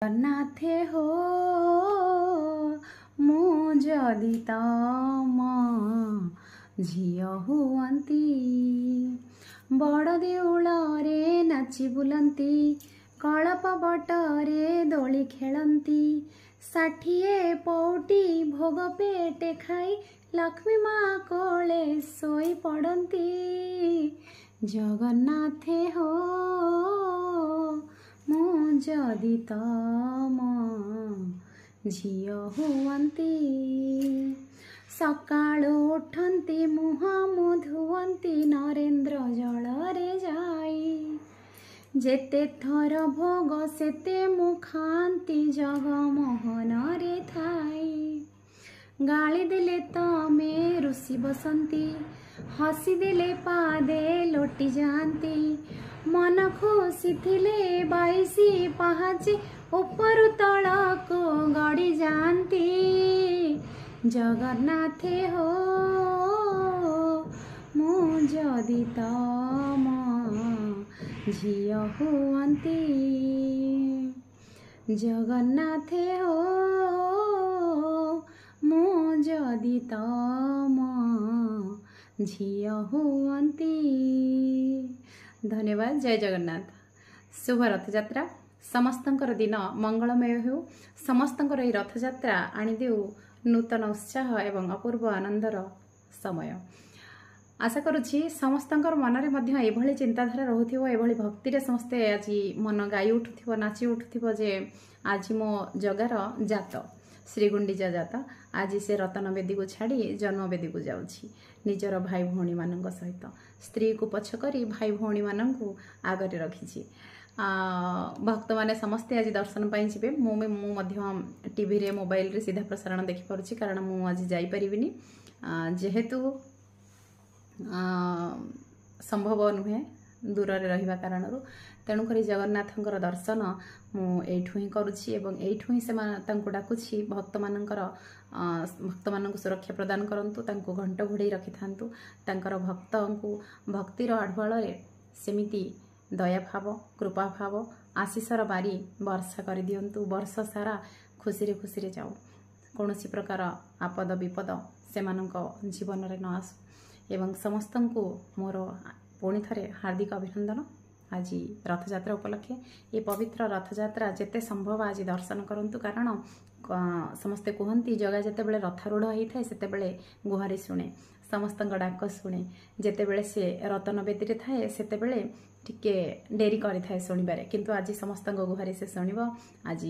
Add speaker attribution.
Speaker 1: जगन्नाथे हो मु जदि तम झियो हुअंती बड़ देउଳରେ नाची बुलंती कलप बटरे दोली खेलंती 60 पौटी भोग पेटे खाई लक्ष्मी माँ कोले सोई पड़ंती। जगन्नाथे हो मु जदि तम झियो हुअंती सकाळु उठंती मुह धुअंती नरेंद्र जलरे जाई जेते थर भोग सेते मु खांती जगमोहन रे थाई। गाली देले तमे रुसी बसंती हसी देले पादे लोटी जाती मन खुशी थिले 22 पाहाची ऊपर तलक गड़ी जाती। जगन्नाथे हो मु जदि तम झियो हुअंती। जगन्नाथे हो मु जदि तम झियो हुअंती। धन्यवाद। जय जगन्नाथ। शुभ रथयात्रा। समस्तंकर दिन मंगलमय हो। समस्तंकर এই रथयात्रा आनी देउ नूतन उत्साह एवं अपूर्व आनंदर समय। आशा करुछि समस्तंकर मनरे मध्य एभली चिंताधारा रहुथिबो एभली भक्ति रे समस्ते आज मन गाई उठुथिबो नाची उठुथिबो जे आज मो जगार जात श्रीगुंडीचा जात आज से रतन बेदी को छाड़ी जन्म बेदी को जाउछि निजर भाई भौणी मानक सहित स्त्री को पछ करी भाई भौणी मानक आगरे रखिछि। भक्त माने समस्ते आज दर्शन पाई जिबे मु टीवी रे मोबाइल रे सीधा प्रसारण देखि पारुछि कारण मु आज जाई परिबिनी जेहेतु संभव नुहे दूर रे रहिबा कारणरु तेणुक जगन्नाथंकर दर्शन मु एठु ही करुछि एवं एठु ही से तांको डाकुछि भक्त मानक सुरक्षा प्रदान करंतु तांको घंट घोड़े रखि थांतु तांकर भक्तंकु भक्तिर आढुआल रे सेमिति दया भाव कृपा भाव आशीषर बारी वर्षा कर दियंतु वर्ष सारा खुशी रे जाऊ कौनसी प्रकार आपद विपद से जीवन रे न आसु एवं समस्तंकु मोर पुणी थरे हार्दिक अभिनंदन। आज रथयात्रा उपलक्षे ये पवित्र रथयात्रा जेते संभव आज दर्शन करंतु कारण समस्ते कहती जगह जिते बड़े रथारूढ़ होता है सेते बड़े गुहारी शुणे समस्त डाक शुणे जिते बड़े से रतन बेदी थाए सेते बड़े टिके डेरी करि थाए शुणिबारे किंतु आज समस्त गुहारी से शुणिब। आज